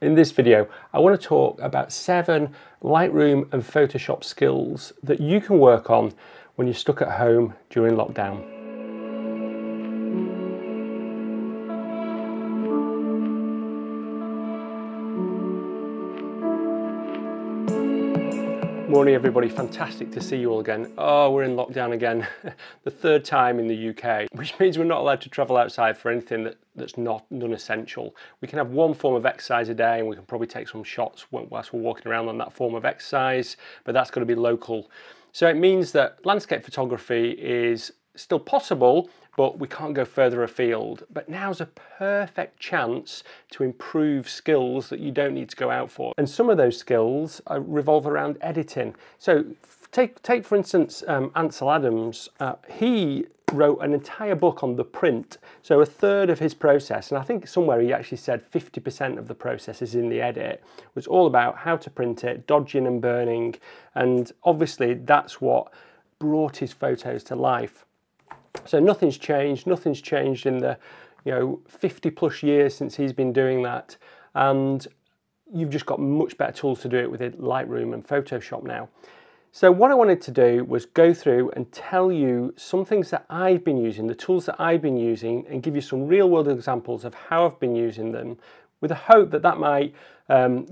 In this video, I want to talk about 7 Lightroom and Photoshop skills that you can work on when you're stuck at home during lockdown. Morning everybody, fantastic to see you all again. Oh, we're in lockdown again, the 3rd time in the UK, which means we're not allowed to travel outside for anything that's not non-essential. We can have one form of exercise a day and we can probably take some shots whilst we're walking around on that form of exercise, but that's got to be local. So it means that landscape photography is still possible, but we can't go further afield. But now's a perfect chance to improve skills that you don't need to go out for. And some of those skills revolve around editing. So take for instance, Ansel Adams. He wrote an entire book on the print. So a third of his process, and I think somewhere he actually said 50% of the process is in the edit, was all about how to print it, dodging and burning. And obviously that's what brought his photos to life. So nothing's changed in the 50 plus years since he's been doing that, and you've just got much better tools to do it with Lightroom and Photoshop now. So what I wanted to do was go through and tell you some things that I've been using, the tools that I've been using, and give you some real world examples of how I've been using them, with the hope that that might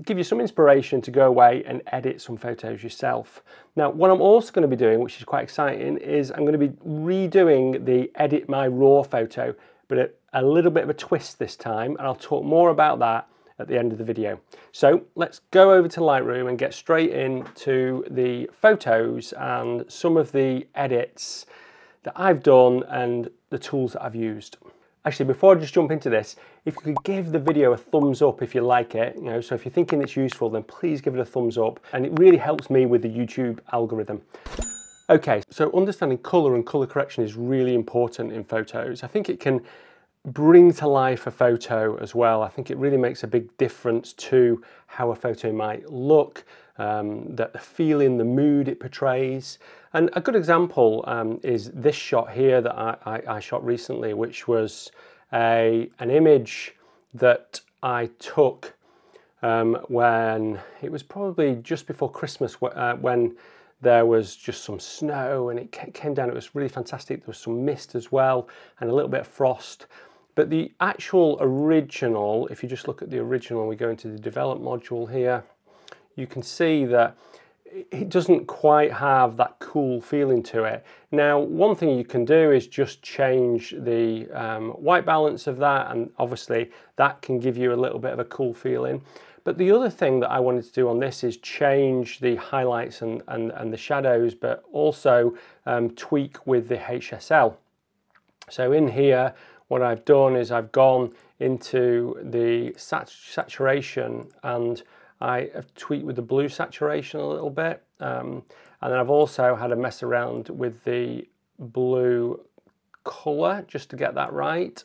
give you some inspiration to go away and edit some photos yourself. Now, what I'm also going to be doing, which is quite exciting, is I'm going to be redoing the edit my raw photo, but a little bit of a twist this time, and I'll talk more about that at the end of the video. So let's go over to Lightroom and get straight into the photos and some of the edits that I've done and the tools that I've used. Actually, before I just jump into this, if you could give the video a thumbs up if you like it, so if you're thinking it's useful, then please give it a thumbs up, and it really helps me with the YouTube algorithm. Okay, so understanding colour and colour correction is really important in photos. I think it can bring to life a photo as well. I think it really makes a big difference to how a photo might look, the feeling, the mood it portrays. And a good example is this shot here that I shot recently, which was an image that I took when it was probably just before Christmas, when there was just some snow and it came down. It was really fantastic. There was some mist as well and a little bit of frost. But the actual original, if you just look at the original, we go into the develop module here, you can see that it doesn't quite have that cool feeling to it. Now, one thing you can do is just change the white balance of that, and obviously that can give you a little bit of a cool feeling. But the other thing that I wanted to do on this is change the highlights and the shadows, but also tweak with the HSL. So in here, what I've done is I've gone into the saturation, and I have tweaked with the blue saturation a little bit, and then I've also had a mess around with the blue colour just to get that right.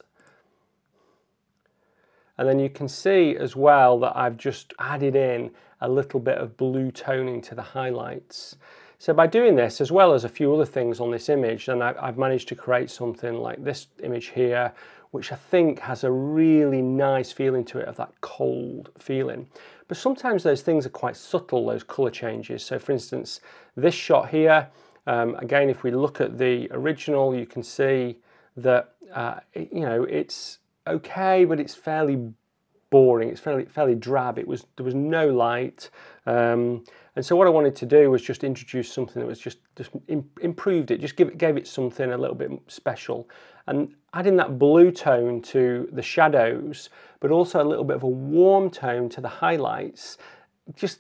And then you can see as well that I've just added in a little bit of blue toning to the highlights. So by doing this, as well as a few other things on this image, then I've managed to create something like this image here, which I think has a really nice feeling to it, of that cold feeling. But sometimes those things are quite subtle, those colour changes. So for instance, this shot here, again, if we look at the original, you can see that, it's okay, but it's fairly boring. It's fairly drab. There was no light. And so what I wanted to do was just introduce something that was just improved it, just gave it something a little bit special. And adding that blue tone to the shadows, but also a little bit of a warm tone to the highlights, just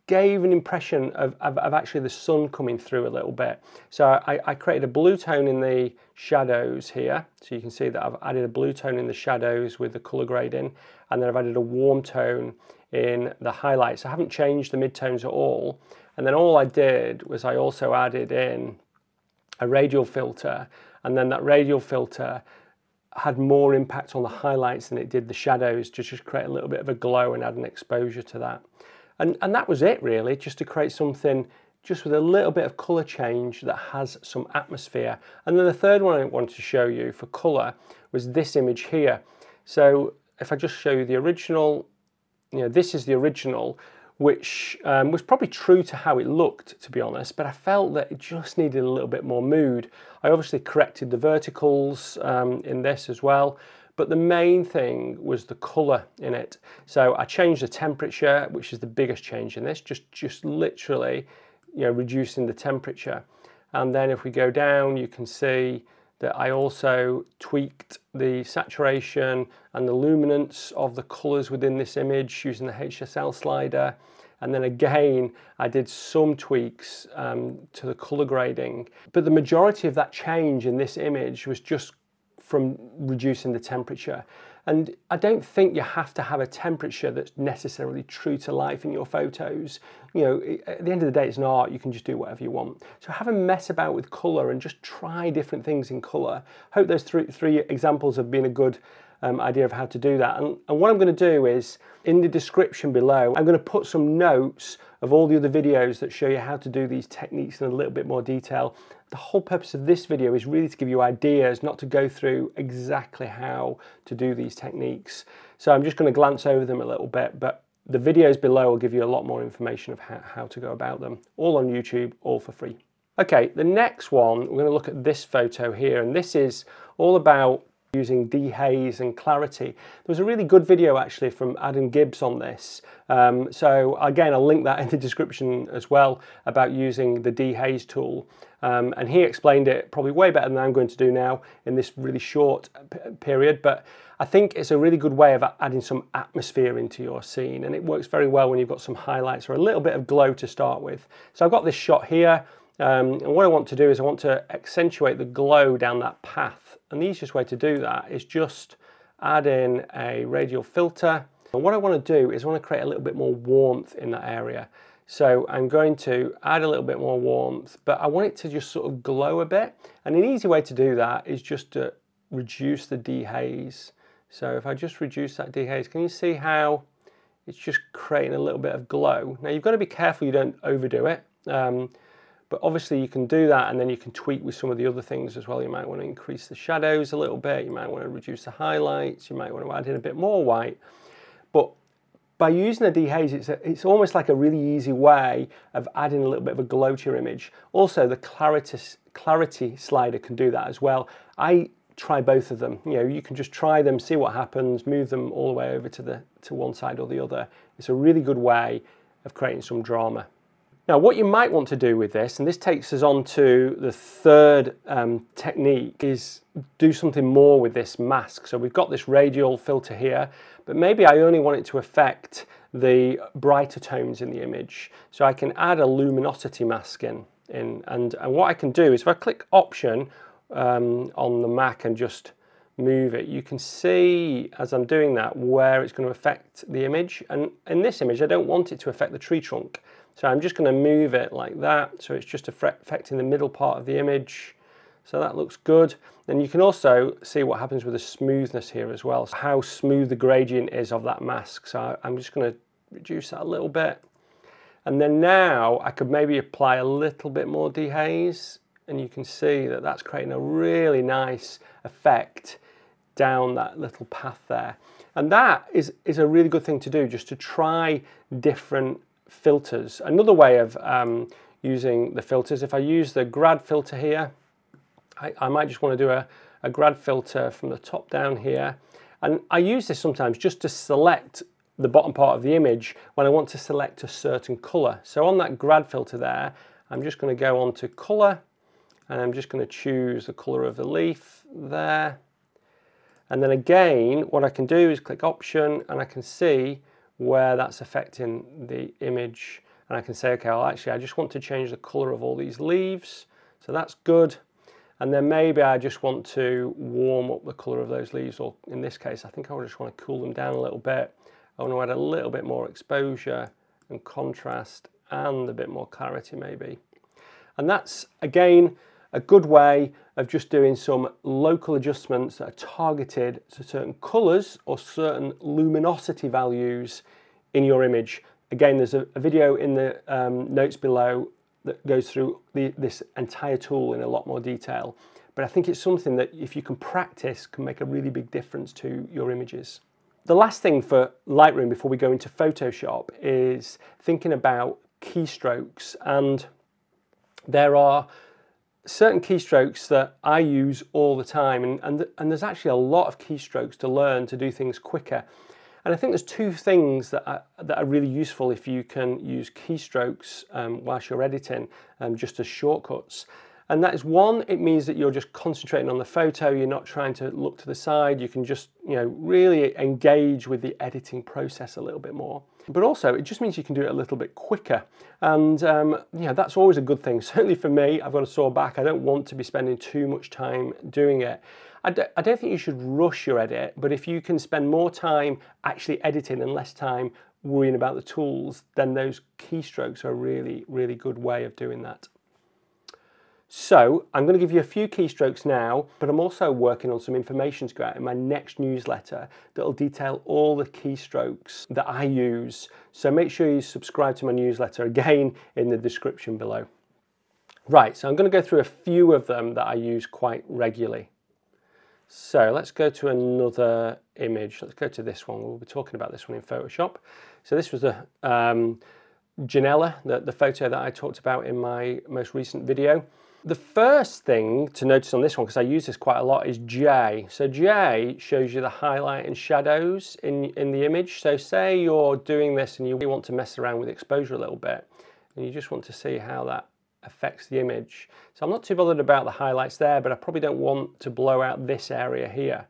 gave an impression of actually the sun coming through a little bit. So I created a blue tone in the shadows here. So you can see that I've added a blue tone in the shadows with the colour grading, and then I've added a warm tone in the highlights. I haven't changed the midtones at all. And then all I did was I also added in a radial filter, and then that radial filter had more impact on the highlights than it did the shadows, to just create a little bit of a glow and add an exposure to that. And that was it really, just to create something just with a little bit of colour change that has some atmosphere. And then the third one I wanted to show you for colour was this image here. So if I just show you the original you know, this is the original, which was probably true to how it looked, to be honest, but I felt that it just needed a little bit more mood. I obviously corrected the verticals in this as well, but the main thing was the colour in it. So I changed the temperature, which is the biggest change in this, just literally, you know, reducing the temperature. And then if we go down, you can see that I also tweaked the saturation and the luminance of the colours within this image using the HSL slider. And then again, I did some tweaks to the colour grading. But the majority of that change in this image was just from reducing the temperature. And I don't think you have to have a temperature that's necessarily true to life in your photos. You know, at the end of the day, it's an art, you can just do whatever you want. So have a mess about with colour and just try different things in colour. Hope those three examples have been a good idea of how to do that. And what I'm going to do is, in the description below, I'm going to put some notes of all the other videos that show you how to do these techniques in a little bit more detail. The whole purpose of this video is really to give you ideas, not to go through exactly how to do these techniques. So I'm just going to glance over them a little bit, but the videos below will give you a lot more information of how to go about them. All on YouTube, all for free. Okay, the next one, we're going to look at this photo here, and this is all about using dehaze and clarity. There was a really good video actually from Adam Gibbs on this. So again, I'll link that in the description as well about using the dehaze tool. And he explained it probably way better than I'm going to do now in this really short period. But I think it's a really good way of adding some atmosphere into your scene. And it works very well when you've got some highlights or a little bit of glow to start with. So I've got this shot here. And what I want to do is I want to accentuate the glow down that path. And the easiest way to do that is just add in a radial filter. And what I want to do is I want to create a little bit more warmth in that area. So I'm going to add a little bit more warmth, but I want it to just sort of glow a bit. And an easy way to do that is just to reduce the dehaze. So if I just reduce that dehaze, can you see how it's just creating a little bit of glow? Now you've got to be careful you don't overdo it. But obviously you can do that and then you can tweak with some of the other things as well. You might want to increase the shadows a little bit. You might want to reduce the highlights. You might want to add in a bit more white. But by using a dehaze, it's almost like a really easy way of adding a little bit of a glow to your image. Also, the clarity slider can do that as well. I try both of them. You know, you can just try them, see what happens, move them all the way over to one side or the other. It's a really good way of creating some drama. Now, what you might want to do with this, and this takes us on to the third technique, is do something more with this mask. So we've got this radial filter here, but maybe I only want it to affect the brighter tones in the image. So I can add a luminosity mask in. And what I can do is if I click Option on the Mac and just move it, you can see as I'm doing that where it's going to affect the image. And in this image, I don't want it to affect the tree trunk. So I'm just going to move it like that, so it's just affecting the middle part of the image. So that looks good. Then you can also see what happens with the smoothness here as well, so how smooth the gradient is of that mask. So I'm just going to reduce that a little bit. And then now I could maybe apply a little bit more dehaze, and you can see that that's creating a really nice effect down that little path there. And that is a really good thing to do, just to try different filters. Another way of using the filters, if I use the grad filter here, I might just want to do a grad filter from the top down here. And I use this sometimes just to select the bottom part of the image when I want to select a certain color. So on that grad filter there, I'm just going to go on to color, and I'm just going to choose the color of the leaf there. And then again, what I can do is click Option, and I can see where that's affecting the image, and I can say, okay, well, actually I just want to change the color of all these leaves, so that's good. And then maybe I just want to warm up the color of those leaves, or in this case I think I just want to cool them down a little bit. I want to add a little bit more exposure and contrast and a bit more clarity maybe. And that's again a good way of just doing some local adjustments that are targeted to certain colors or certain luminosity values in your image. Again, there's a video in the notes below that goes through this entire tool in a lot more detail. But I think it's something that if you can practice can make a really big difference to your images. The last thing for Lightroom before we go into Photoshop is thinking about keystrokes, and there are certain keystrokes that I use all the time, and there's actually a lot of keystrokes to learn to do things quicker. And I think there's two things that are really useful if you can use keystrokes whilst you're editing, just as shortcuts. And that is, one, it means that you're just concentrating on the photo, you're not trying to look to the side, you can just, really engage with the editing process a little bit more. But also, it just means you can do it a little bit quicker. And that's always a good thing. Certainly for me, I've got a sore back, I don't want to be spending too much time doing it. I don't think you should rush your edit, but if you can spend more time actually editing and less time worrying about the tools, then those keystrokes are a really, really good way of doing that. So I'm going to give you a few keystrokes now, but I'm also working on some information to go out in my next newsletter that will detail all the keystrokes that I use. So make sure you subscribe to my newsletter, again in the description below. Right, so I'm going to go through a few of them that I use quite regularly. So let's go to another image. Let's go to this one. We'll be talking about this one in Photoshop. So this was the Janella, the photo that I talked about in my most recent video. The first thing to notice on this one, because I use this quite a lot, is J. So J shows you the highlight and shadows in the image. So say you're doing this and you want to mess around with exposure a little bit, and you just want to see how that affects the image. So I'm not too bothered about the highlights there, but I probably don't want to blow out this area here.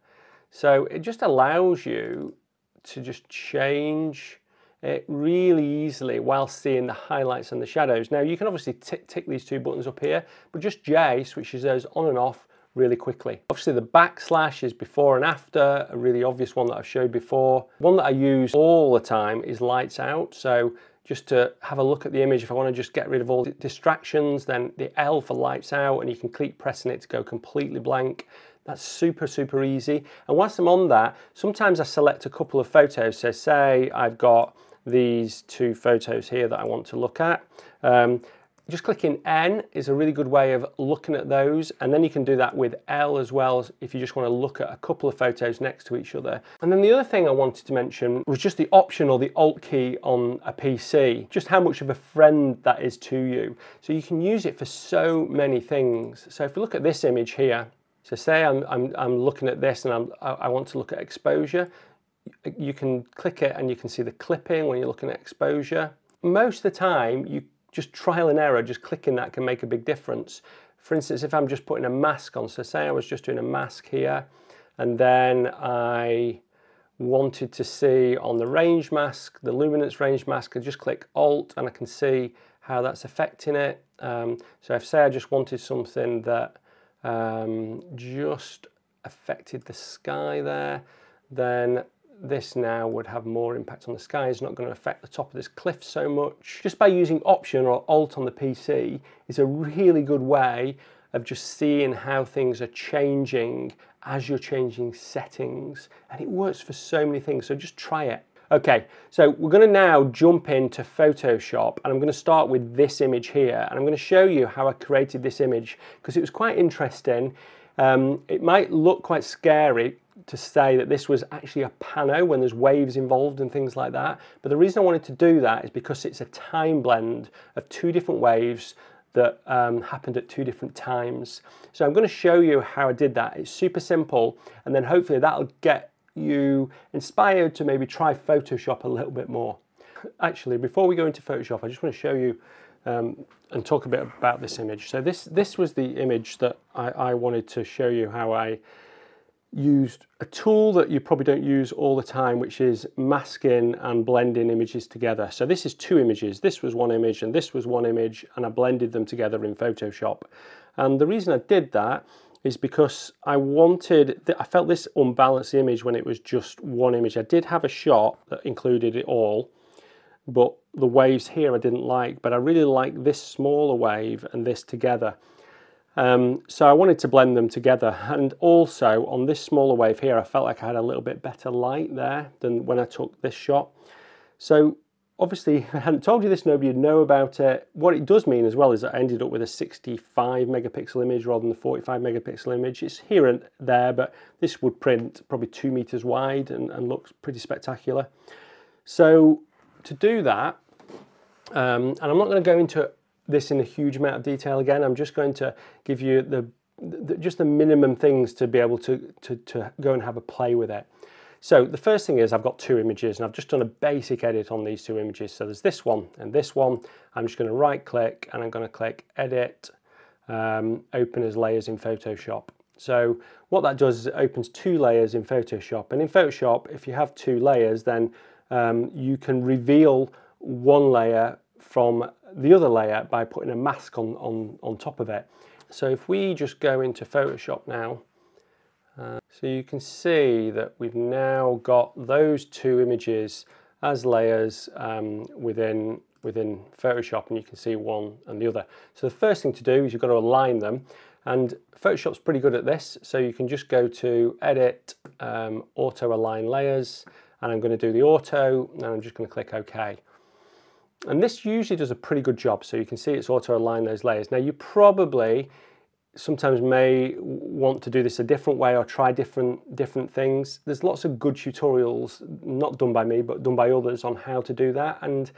So it just allows you to just change it really easily while seeing the highlights and the shadows. Now you can obviously tick these two buttons up here, but just J switches those on and off really quickly. Obviously the backslash is before and after, a really obvious one that I've showed before. One that I use all the time is lights out. So just to have a look at the image, if I want to just get rid of all the distractions, then the L for lights out, and you can keep pressing it to go completely blank. That's super, super easy. And whilst I'm on that, sometimes I select a couple of photos. So say I've got these two photos here that I want to look at. Just clicking N is a really good way of looking at those, and then you can do that with L as well if you just want to look at a couple of photos next to each other. And then the other thing I wanted to mention was just the Option or the Alt key on a PC, just how much of a friend that is to you. So you can use it for so many things. So if we look at this image here, so say I'm looking at this and I want to look at exposure, you can click it and you can see the clipping when you're looking at exposure. Most of the time, you just trial and error, just clicking that can make a big difference. For instance, if I'm just putting a mask on, so say I was just doing a mask here, and then I wanted to see on the range mask, the luminance range mask, I just click Alt and I can see how that's affecting it. So if say I just wanted something that just affected the sky there, then this now would have more impact on the sky. It's not going to affect the top of this cliff so much. Just by using Option or Alt on the PC is a really good way of just seeing how things are changing as you're changing settings. And it works for so many things, so just try it. Okay, so we're going to now jump into Photoshop, and I'm going to start with this image here, and I'm going to show you how I created this image because it was quite interesting. It might look quite scary to say that this was actually a pano when there's waves involved and things like that, but the reason I wanted to do that is because it's a time blend of two different waves that happened at two different times. So I'm going to show you how I did that. It's super simple, and then hopefully that'll get you inspired to maybe try Photoshop a little bit more. Actually, before we go into Photoshop, I just want to show you and talk a bit about this image. So this was the image that I wanted to show you how I used a tool that you probably don't use all the time, which is masking and blending images together. So this is two images. This was one image and this was one image, and I blended them together in Photoshop. And the reason I did that is because I felt this unbalanced image when it was just one image. I did have a shot that included it all, but the waves here I didn't like, but I really like this smaller wave and this together. So I wanted to blend them together, and also on this smaller wave here I felt like I had a little bit better light there than when I took this shot. So obviously, I hadn't told you this, nobody would know about it. What it does mean as well is that I ended up with a 65 megapixel image rather than the 45 megapixel image. It's here and there, but this would print probably 2 meters wide and looks pretty spectacular. So to do that, and I'm not going to go into this in a huge amount of detail again, I'm just going to give you just the minimum things to be able to go and have a play with it. So the first thing is I've got 2 images, and I've just done a basic edit on these 2 images. So there's this one and this one. I'm just going to right click and I'm going to click Edit, Open as Layers in Photoshop. So what that does is it opens 2 layers in Photoshop. And in Photoshop, if you have 2 layers, then you can reveal one layer from the other layer by putting a mask on top of it. So if we just go into Photoshop now, so you can see that we've now got those 2 images as layers within Photoshop, and you can see one and the other. So the first thing to do is you've got to align them, and Photoshop's pretty good at this. So you can just go to Edit, Auto Align Layers, and I'm going to do the auto, and I'm just going to click OK. And this usually does a pretty good job, so you can see it's auto align those layers. Now you probably sometimes may want to do this a different way or try different things. There's lots of good tutorials, not done by me, but done by others on how to do that. And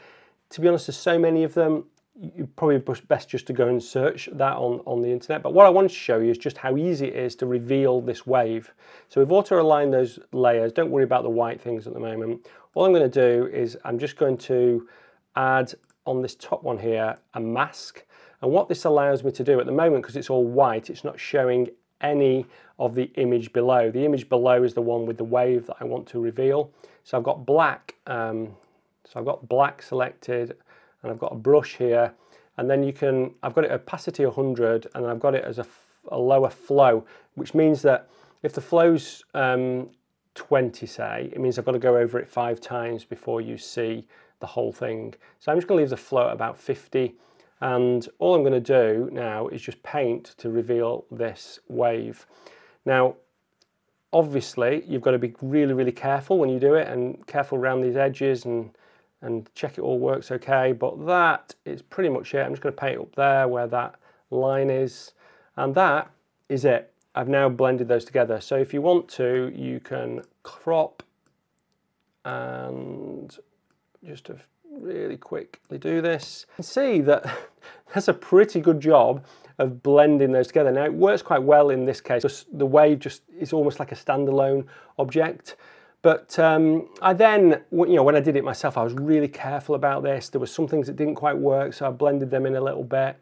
to be honest, there's so many of them, you're probably best just to go and search that on the internet. But what I wanted to show you is just how easy it is to reveal this wave. So we've auto aligned those layers. Don't worry about the white things at the moment. All I'm going to do is I'm just going to add on this top one here a mask. And what this allows me to do at the moment, because it's all white, it's not showing any of the image below. The image below is the one with the wave that I want to reveal. So I've got black, selected, and I've got a brush here. And then I've got it at opacity 100, and then I've got it as a lower flow, which means that if the flow's 20, say, it means I've got to go over it 5 times before you see the whole thing. So I'm just going to leave the flow at about 50. And all I'm going to do now is just paint to reveal this wave. Now, obviously, you've got to be really, really careful when you do it, and careful around these edges and check it all works okay. But that is pretty much it. I'm just going to paint up there where that line is, and that is it. I've now blended those together. So if you want to, you can crop and just to really quickly do this. You can see that that's a pretty good job of blending those together. Now it works quite well in this case. Just the wave just is almost like a standalone object. But I then, when I did it myself, I was really careful about this. There were some things that didn't quite work, so I blended them in a little bit.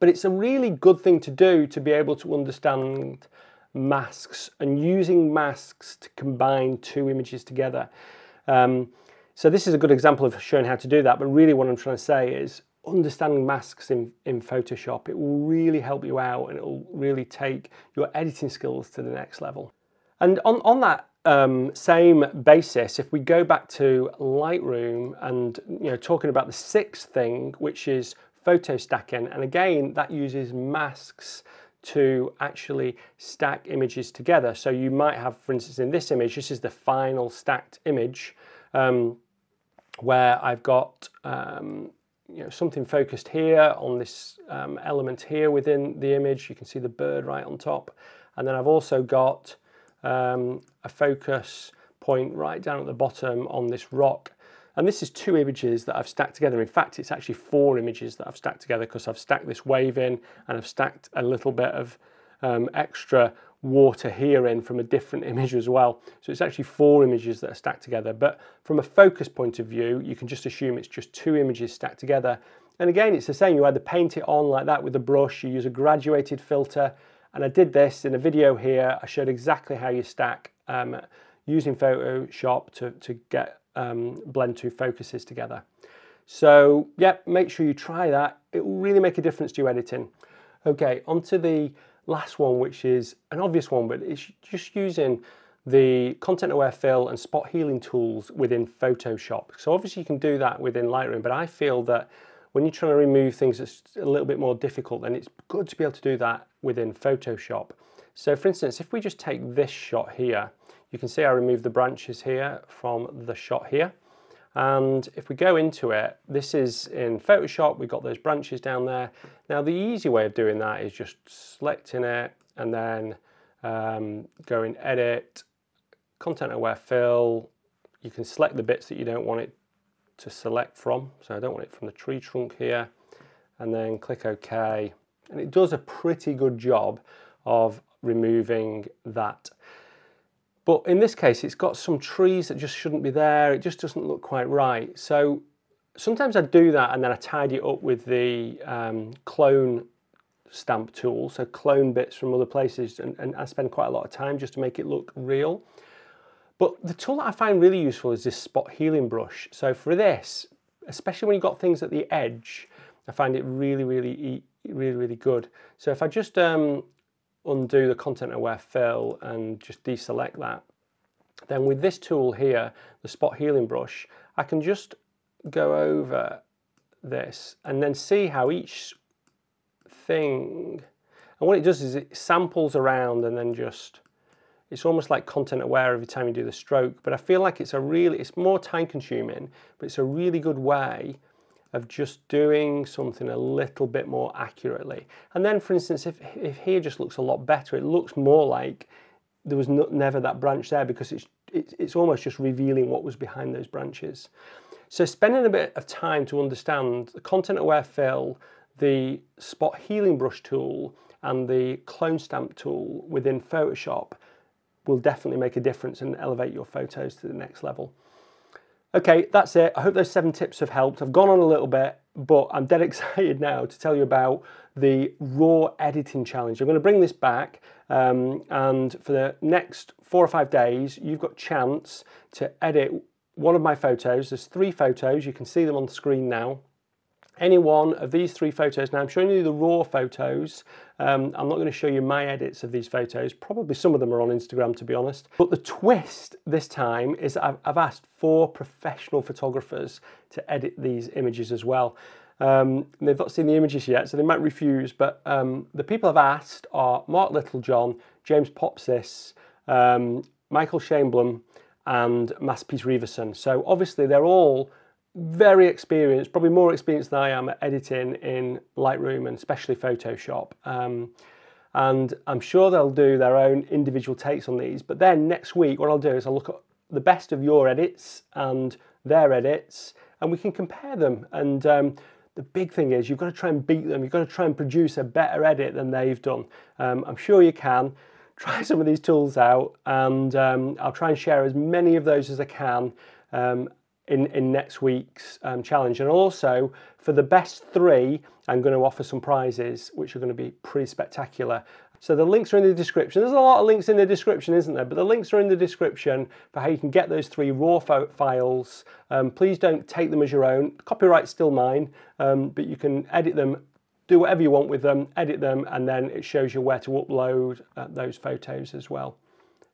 But it's a really good thing to do to be able to understand masks and using masks to combine 2 images together. So this is a good example of showing how to do that, but really what I'm trying to say is understanding masks in Photoshop. It will really help you out, and it will really take your editing skills to the next level. And on that same basis, if we go back to Lightroom and talking about the 6th thing, which is photo stacking, and again that uses masks to actually stack images together. So you might have, for instance, in this image, this is the final stacked image, where I've got something focused here on this element here within the image. You can see the bird right on top, and then I've also got a focus point right down at the bottom on this rock. And this is 2 images that I've stacked together. In fact, it's actually 4 images that I've stacked together, because I've stacked this wave in and I've stacked a little bit of extra water here in from a different image as well. So it's actually 4 images that are stacked together. But from a focus point of view, you can just assume it's just 2 images stacked together. And again, it's the same. You either paint it on like that with a brush, you use a graduated filter. And I did this in a video here. I showed exactly how you stack using Photoshop to get blend 2 focuses together. So yeah, make sure you try that. It will really make a difference to your editing. Okay, on to the last one, which is an obvious one, but it's just using the content aware fill and spot healing tools within Photoshop. So obviously you can do that within Lightroom, but I feel that when you're trying to remove things that's a little bit more difficult, then it's good to be able to do that within Photoshop. So for instance, if we just take this shot here, you can see I removed the branches here from the shot here. And if we go into it, this is in Photoshop, we've got those branches down there. Now the easy way of doing that is just selecting it and then go in Edit, Content Aware Fill. You can select the bits that you don't want it to select from. So I don't want it from the tree trunk here. And then click OK. And it does a pretty good job of removing that. But in this case, it's got some trees that just shouldn't be there. It just doesn't look quite right. So sometimes I do that and then I tidy it up with the clone stamp tool. So clone bits from other places, and I spend quite a lot of time just to make it look real. But the tool that I find really useful is this spot healing brush. So for this, especially when you've got things at the edge, I find it really good. So if I just undo the content aware fill and just deselect that, then with this tool here, the spot healing brush, I can just go over this and then see how each thing, and what it does is it samples around and then just, it's almost like content aware every time you do the stroke, but I feel like it's more time consuming, but it's a really good way of just doing something a little bit more accurately. And then for instance, if here just looks a lot better, it looks more like there was never that branch there, because it's almost just revealing what was behind those branches. So spending a bit of time to understand the content aware fill, the spot healing brush tool and the clone stamp tool within Photoshop will definitely make a difference and elevate your photos to the next level. Okay, that's it. I hope those 7 tips have helped. I've gone on a little bit, but I'm dead excited now to tell you about the raw editing challenge. I'm going to bring this back, and for the next 4 or 5 days, you've got a chance to edit one of my photos. There's 3 photos. You can see them on the screen now. Any one of these 3 photos. Now I'm showing you the raw photos. I'm not going to show you my edits of these photos. Probably some of them are on Instagram, to be honest. But the twist this time is I've asked 4 professional photographers to edit these images as well. They've not seen the images yet, so they might refuse. But the people I've asked are Mark Littlejohn, James Popsis, Michael Shaneblum, and Masterpiece Reverson. So obviously they're all very experienced, probably more experienced than I am at editing in Lightroom and especially Photoshop. And I'm sure they'll do their own individual takes on these. But then next week, what I'll do is I'll look at the best of your edits and their edits, and we can compare them. And the big thing is you've got to try and beat them. You've got to try and produce a better edit than they've done. I'm sure you can. Try some of these tools out, and I'll try and share as many of those as I can in next week's challenge. And also for the best 3, I'm going to offer some prizes which are going to be pretty spectacular. So the links are in the description. There's a lot of links in the description, isn't there? But the links are in the description for how you can get those 3 raw files. Please don't take them as your own. Copyright's still mine, but you can edit them, do whatever you want with them, edit them, and then it shows you where to upload those photos as well.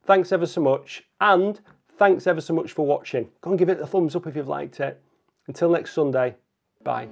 Thanks ever so much, and thanks ever so much for watching. Go and give it a thumbs up if you've liked it. Until next Sunday, bye.